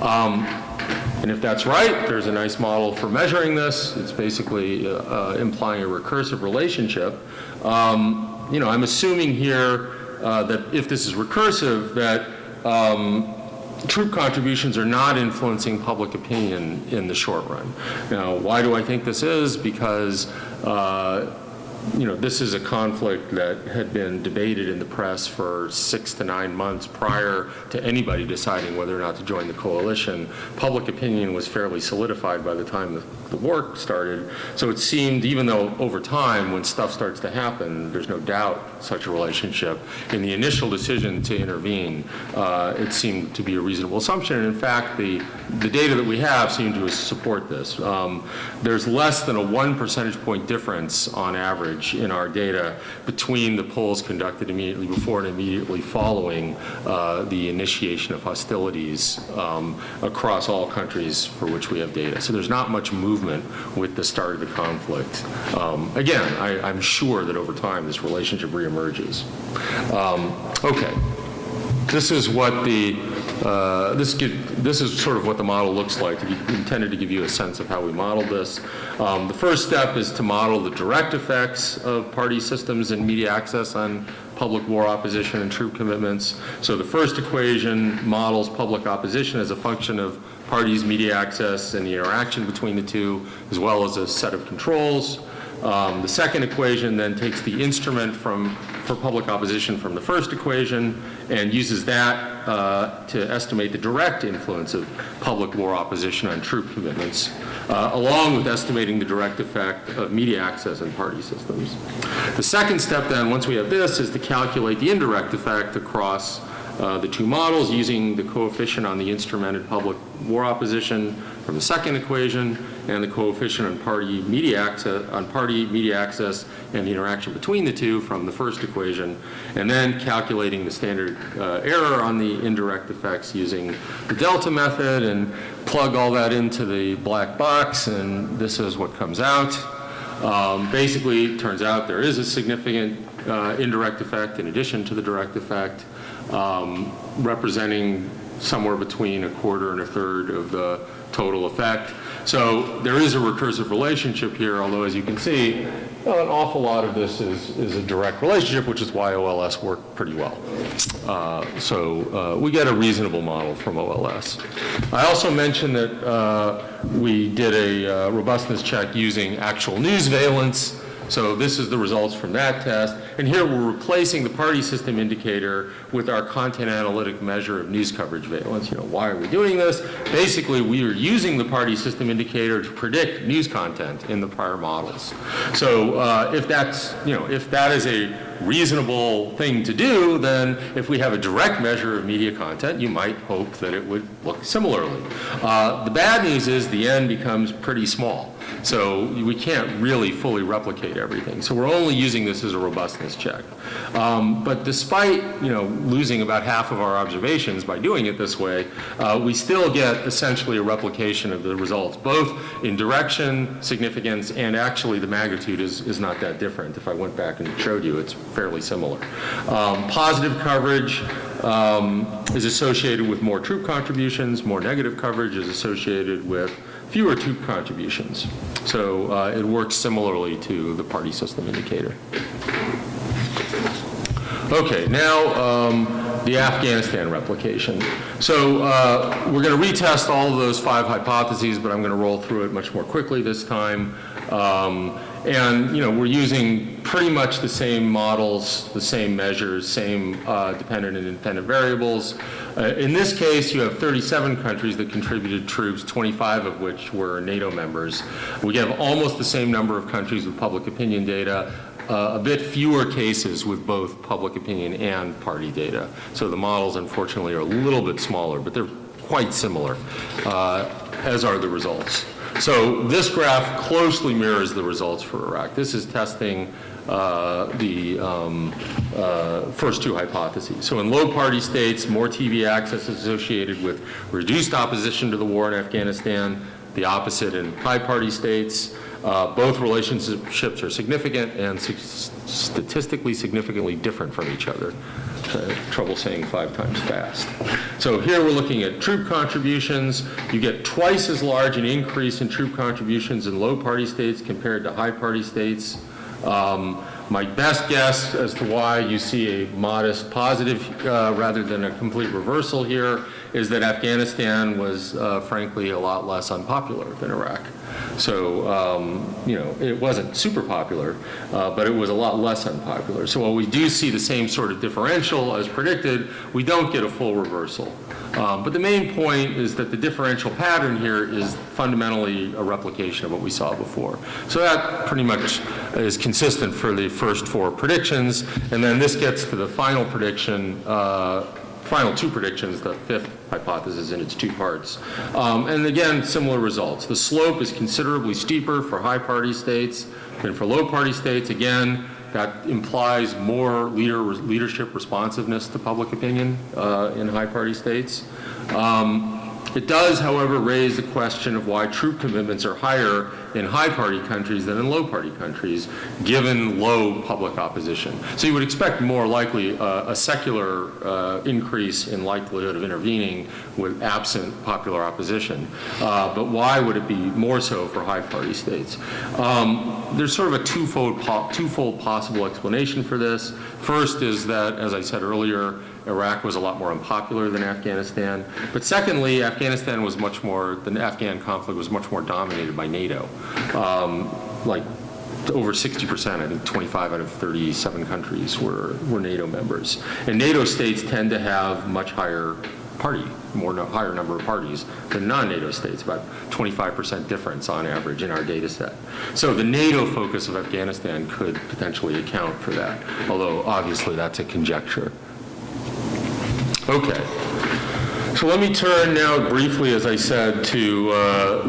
And if that's right, there's a nice model for measuring this. It's basically implying a recursive relationship. I'm assuming here that if this is recursive, that troop contributions are not influencing public opinion in the short run. Now, why do I think this is? Because this is a conflict that had been debated in the press for 6 to 9 months prior to anybody deciding whether or not to join the coalition. Public opinion was fairly solidified by the time the war started. So it seemed, even though over time, when stuff starts to happen, there's no doubt such a relationship, in the initial decision to intervene, it seemed to be a reasonable assumption. And in fact, the data that we have seem to support this. There's less than a 1 percentage point difference on average in our data between the polls conducted immediately before and immediately following the initiation of hostilities across all countries for which we have data. So there's not much movement with the start of the conflict. Again, I'm sure that over time this relationship reemerges. Okay. This is what this is sort of what the model looks like. Intended to give you a sense of how we modeled this. The first step is to model the direct effects of party systems and media access on public war opposition and troop commitments. So the first equation models public opposition as a function of parties' media access and the interaction between the two, as well as a set of controls. The second equation then takes the instrument for public opposition from the first equation and uses that to estimate the direct influence of public war opposition on troop commitments, along with estimating the direct effect of media access and party systems. The second step then, once we have this, is to calculate the indirect effect across the two models using the coefficient on the instrumented public war opposition from the second equation and the coefficient on party media access and the interaction between the two from the first equation, and then calculating the standard error on the indirect effects using the delta method, and plug all that into the black box, and this is what comes out. Basically, it turns out there is a significant indirect effect in addition to the direct effect, representing somewhere between a quarter and a third of the total effect. So there is a recursive relationship here, although as you can see, an awful lot of this is a direct relationship, which is why OLS worked pretty well. So we get a reasonable model from OLS. I also mentioned that we did a robustness check using actual news valence So this is the results from that test. And here we're replacing the party system indicator with our content analytic measure of news coverage valence. Why are we doing this? Basically, we are using the party system indicator to predict news content in the prior models. So if that is a reasonable thing to do, then if we have a direct measure of media content, you might hope that it would look similarly. The bad news is the n becomes pretty small. So we can't really fully replicate everything. So we're only using this as a robustness check. But despite losing about half of our observations by doing it this way, we still get essentially a replication of the results, both in direction, significance, and actually the magnitude is not that different. If I went back and showed you, it's fairly similar. Positive coverage is associated with more troop contributions. More negative coverage is associated with fewer troop contributions. So it works similarly to the party system indicator. Okay, now the Afghanistan replication. So we're going to retest all of those 5 hypotheses, but I'm going to roll through it much more quickly this time. And we're using pretty much the same models, the same measures, same dependent and independent variables. In this case, you have 37 countries that contributed troops, 25 of which were NATO members. We have almost the same number of countries with public opinion data, a bit fewer cases with both public opinion and party data. So the models, unfortunately, are a little bit smaller, but they're quite similar, as are the results. So this graph closely mirrors the results for Iraq. This is testing the first 2 hypotheses. So in low party states, more TV access is associated with reduced opposition to the war in Afghanistan. The opposite in high party states. Both relationships are significant and statistically significantly different from each other. Trouble saying 5 times fast. So here we're looking at troop contributions. You get twice as large an increase in troop contributions in low party states compared to high party states. My best guess as to why you see a modest positive rather than a complete reversal here is that Afghanistan was frankly a lot less unpopular than Iraq. So, it wasn't super popular, but it was a lot less unpopular. So while we do see the same sort of differential as predicted, we don't get a full reversal. But the main point is that the differential pattern here is fundamentally a replication of what we saw before. So that pretty much is consistent for the first 4 predictions. And then this gets to the final prediction, final 2 predictions, the 5th hypothesis in its 2 parts. And again, similar results. The slope is considerably steeper for high party states than for low party states. Again, that implies more leadership responsiveness to public opinion in high party states. It does, however, raise the question of why troop commitments are higher in high party countries than in low party countries, given low public opposition. So you would expect more likely a secular increase in likelihood of intervening with absent popular opposition. But why would it be more so for high party states? There's sort of a twofold possible explanation for this. First is that, as I said earlier, Iraq was a lot more unpopular than Afghanistan. But secondly, the Afghan conflict was much more dominated by NATO. Like over 60%, I think 25 out of 37 countries were NATO members. And NATO states tend to have much higher higher number of parties than non-NATO states, about 25% difference on average in our data set. So the NATO focus of Afghanistan could potentially account for that, although obviously that's a conjecture. Okay, so let me turn now briefly, as I said, to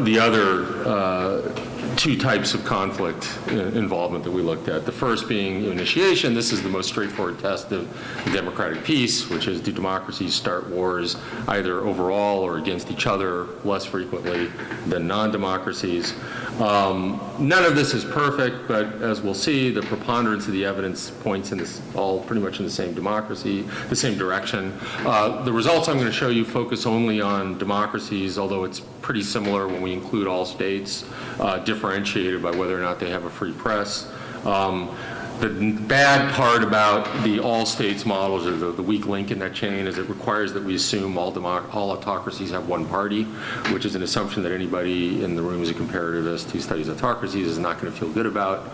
the other 2 types of conflict involvement that we looked at. The first being initiation. This is the most straightforward test of democratic peace, which is, do democracies start wars either overall or against each other less frequently than non-democracies? None of this is perfect, but as we'll see, the preponderance of the evidence points in this all pretty much in the same direction. The results I'm going to show you focus only on democracies, although it's pretty similar when we include all states, differentiated by whether or not they have a free press. The bad part about the all states models, or the weak link in that chain, is it requires that we assume all autocracies have one party, which is an assumption that anybody in the room who's a comparativist who studies autocracies is not going to feel good about.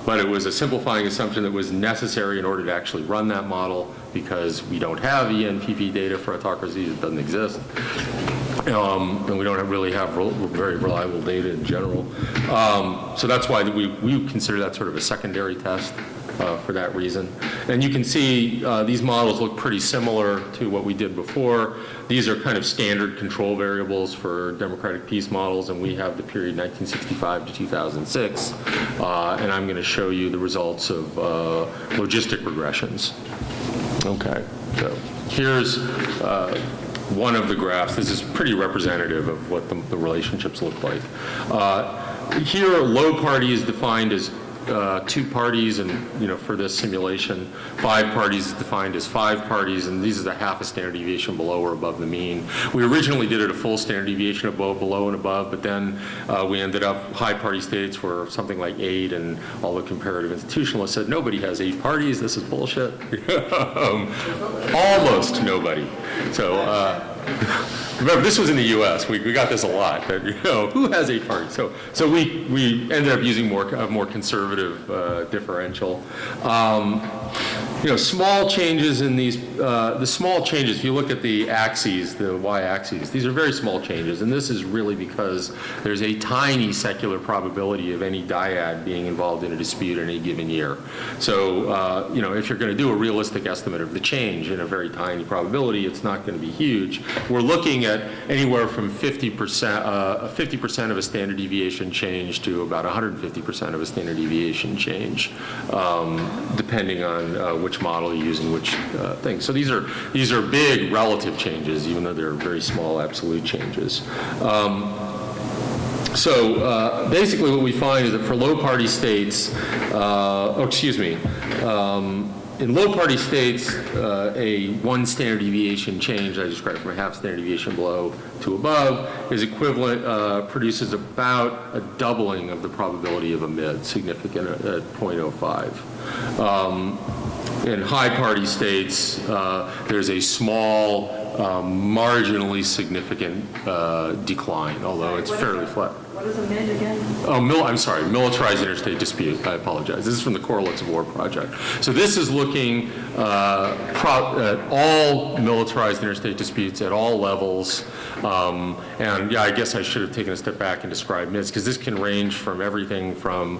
But it was a simplifying assumption that was necessary in order to actually run that model, because we don't have ENPP data for autocracies. It doesn't exist. And we don't really have very reliable data in general. So that's why we consider that sort of a secondary test for that reason. And you can see these models look pretty similar to what we did before. These are kind of standard control variables for democratic peace models, and we have the period 1965 to 2006. And I'm going to show you the results of logistic regressions. Okay, so here's one of the graphs. This is pretty representative of what the relationships look like. Here, low party is defined as 2 parties, and for this simulation, 5 parties is defined as 5 parties, and these are the half a standard deviation below or above the mean. We originally did it a full standard deviation above, below, and above, but then we ended up high party states were something like 8, and all the comparative institutionalists said nobody has 8 parties. This is bullshit. Almost nobody. So. Remember, this was in the U.S. We got this a lot. That, who has 8 parties? So we ended up using more conservative differential. Small changes in these. The small changes. If you look at the axes, the y-axes, these are very small changes, and this is really because there's a tiny secular probability of any dyad being involved in a dispute in any given year. So if you're going to do a realistic estimate of the change in a very tiny probability, it's not going to be huge. We're looking at anywhere from 50% of a standard deviation change to about 150% of a standard deviation change, depending on which model you're using, which thing. So these are big relative changes, even though they're very small absolute changes. Basically what we find is that for low party states, in low party states, a 1 standard deviation change, I described from a half standard deviation below to above, is equivalent, produces about a doubling of the probability of a mid, significant at 0.05. In high party states, there's a small, marginally significant decline, although it's fairly flat. What is a MID again? Oh, I'm sorry, militarized interstate dispute. I apologize. This is from the Correlates of War project. So this is looking at all militarized interstate disputes at all levels. And yeah, I guess I should have taken a step back and described MIDs, because this can range from everything from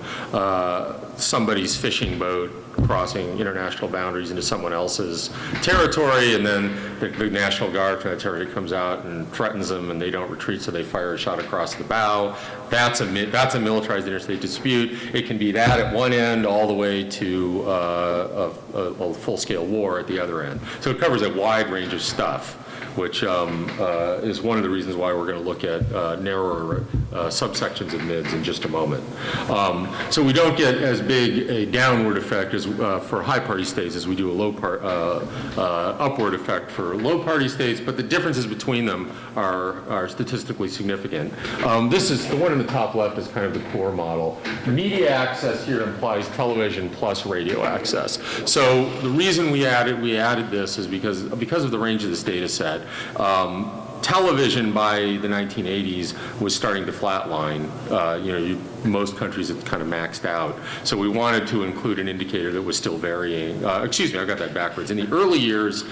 somebody's fishing boat crossing international boundaries into someone else's territory, and then the National Guard from that territory comes out and threatens them, and they don't retreat, so they fire a shot across the bow. That's a militarized interstate dispute. It can be that at one end all the way to a full-scale war at the other end. So it covers a wide range of stuff, which is one of the reasons why we're going to look at narrower subsections of MIDs in just a moment. So we don't get as big a downward effect as for high party states as we do a upward effect for low party states, but the differences between them are statistically significant. This is the one in the top left is kind of the core model. Media access here implies television plus radio access. So the reason we added this is because of the range of this data set. Television by the 1980s was starting to flatline. Most countries had kind of maxed out. So we wanted to include an indicator that was still varying. Excuse me, I got that backwards. In the early years,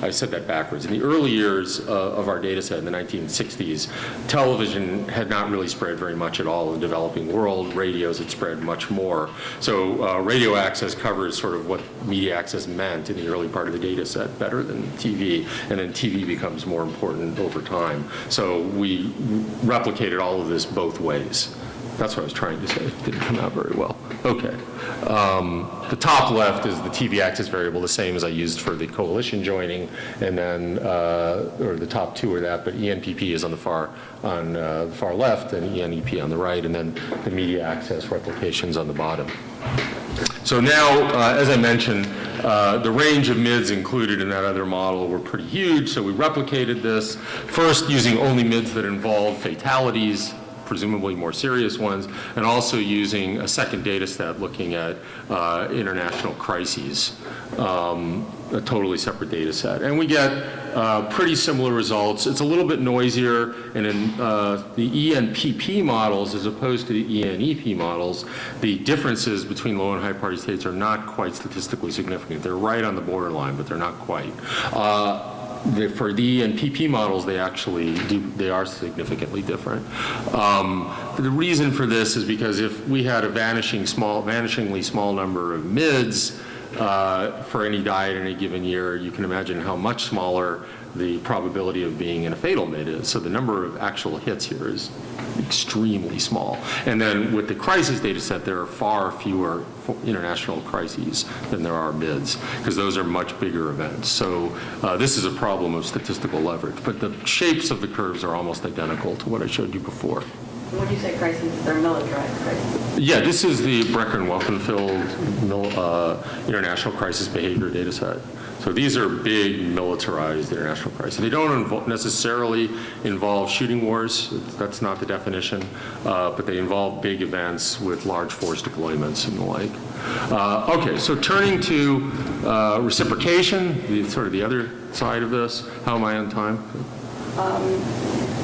I said that backwards. In the early years of our data set in the 1960s, television had not really spread very much at all in the developing world. Radios had spread much more. So radio access covers sort of what media access meant in the early part of the data set better than TV, and then TV becomes more important over time. So we replicated all of this both ways. That's what I was trying to say. It didn't come out very well. Okay. The top left is the TV access variable, the same as I used for the coalition joining, and then, or the top two are that, but ENPP is on the far left, and ENEP on the right, and then the media access replications on the bottom. So now, as I mentioned, the range of MIDs included in that other model were pretty huge, so we replicated this, first using only MIDs that involve fatalities, presumably more serious ones, and also using a second data set looking at international crises, a totally separate data set. And we get pretty similar results. It's a little bit noisier, and in the ENPP models, as opposed to the ENEP models, the differences between low and high party states are not quite statistically significant. They're right on the borderline, but they're not quite. For the ENPP models, they are significantly different. The reason for this is because if we had a vanishingly small number of MIDs for any diet in a given year, you can imagine how much smaller the probability of being in a fatal MID is. So the number of actual hits here is extremely small. And then with the crisis data set, there are far fewer international crises than there are MIDs, because those are much bigger events. So this is a problem of statistical leverage. But the shapes of the curves are almost identical to what I showed you before. When you say crises, they're militarized crises? Yeah, this is the Brecken-Welkenfeld international crisis behavior data set. So these are big militarized international crises. They don't necessarily involve shooting wars. That's not the definition. But they involve big events with large force deployments and the like. Okay, so turning to reciprocation, sort of the other side of this. How am I on time?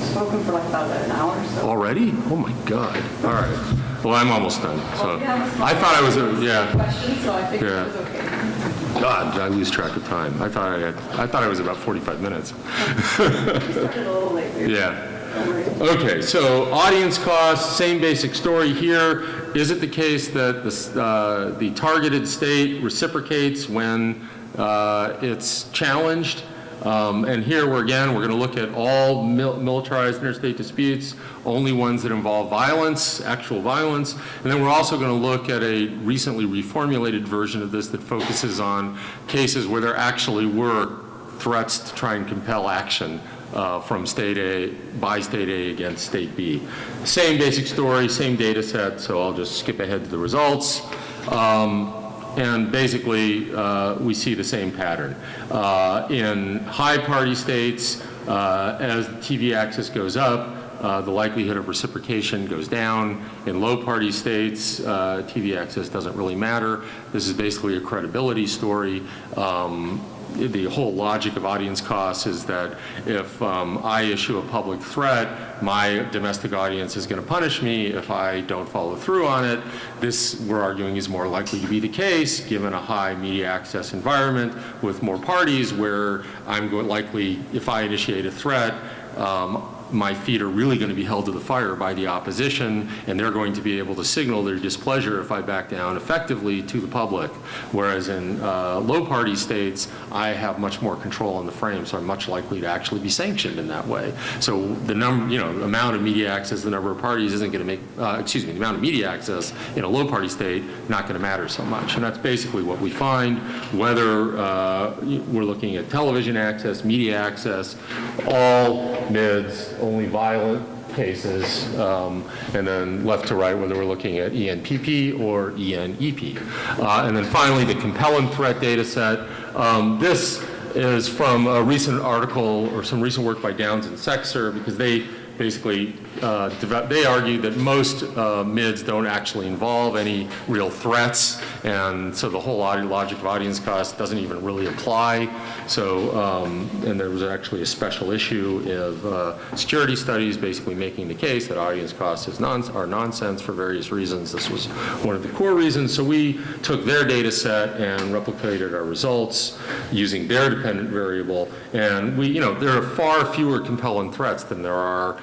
Spoken for like about an hour or so. Already? Oh my God. All right. Well, I'm almost done. So I thought I was, yeah. Question, so I think it was okay. God, I lose track of time. I thought I was about 45 minutes. We started a little late. Yeah. Okay, so audience costs, same basic story here. Is it the case that the targeted state reciprocates when it's challenged? And here, we're going to look at all militarized interstate disputes, only ones that involve violence, actual violence. And then we're also going to look at a recently reformulated version of this that focuses on cases where there actually were threats to try and compel action from state A, by state A against state B. Same basic story, same data set, so I'll just skip ahead to the results. And basically, we see the same pattern. In high party states, as the TV axis goes up, the likelihood of reciprocation goes down. In low party states, TV axis doesn't really matter. This is basically a credibility story. The whole logic of audience costs is that if I issue a public threat, my domestic audience is going to punish me if I don't follow through on it. This, we're arguing, is more likely to be the case given a high media access environment with more parties where I'm likely, if I initiate a threat, my feet are really going to be held to the fire by the opposition, and they're going to be able to signal their displeasure if I back down effectively to the public. Whereas in low party states, I have much more control on the frame, so I'm much likely to actually be sanctioned in that way. So the amount of media access, the number of parties isn't going to make, the amount of media access in a low party state not going to matter so much. And that's basically what we find, whether we're looking at television access, media access, all MIDs, only violent cases, and then left to right, whether we're looking at ENPP or ENEP. And then finally, the compelling threat data set. This is from a recent article or some recent work by Downs and Sexer, because they basically they argue that most MIDs don't actually involve any real threats, and so the whole logic of audience cost doesn't even really apply. So, and there was actually a special issue of security studies basically making the case that audience costs are nonsense for various reasons. This was one of the core reasons. So we took their data set and replicated our results using their dependent variable, and there are far fewer compelling threats than there are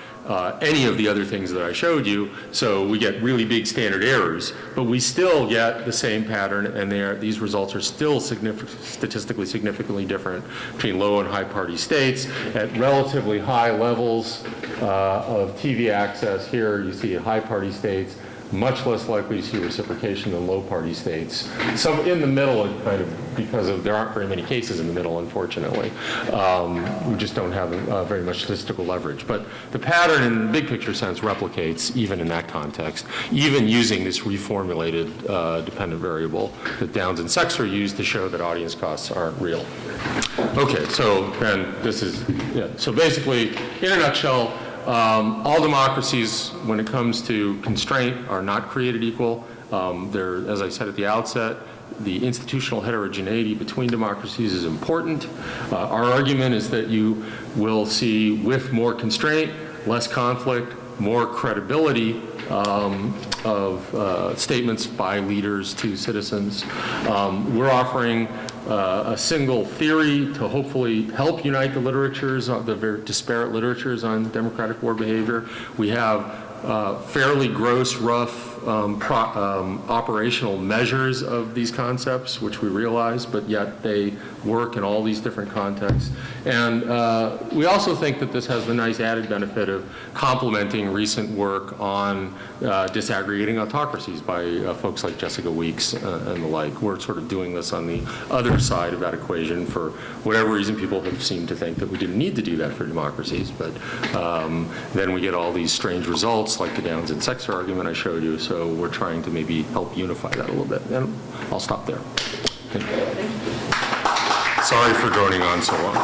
any of the other things that I showed you, so we get really big standard errors, but we still get the same pattern, and these results are still statistically significantly different between low and high party states at relatively high levels of TV access. Here you see high party states much less likely to see reciprocation than low party states. Some in the middle, kind of, because there aren't very many cases in the middle, unfortunately. We just don't have very much statistical leverage. But the pattern in the big picture sense replicates even in that context, even using this reformulated dependent variable that Downs and Sexer used to show that audience costs aren't real. Okay, so then this is, so basically, in a nutshell, all democracies, when it comes to constraint, are not created equal. As I said at the outset, the institutional heterogeneity between democracies is important. Our argument is that you will see, with more constraint, less conflict, more credibility of statements by leaders to citizens. We're offering a single theory to hopefully help unite the literatures, the very disparate literatures on democratic war behavior. We have fairly gross, rough operational measures of these concepts, which we realize, but yet they work in all these different contexts. And we also think that this has the nice added benefit of complementing recent work on disaggregating autocracies by folks like Jessica Weeks and the like. We're sort of doing this on the other side of that equation. For whatever reason, people have seemed to think that we didn't need to do that for democracies, but then we get all these strange results like the Downs and Sexer argument I showed you, so we're trying to maybe help unify that a little bit. And I'll stop there. Thank you. Sorry for droning on so long.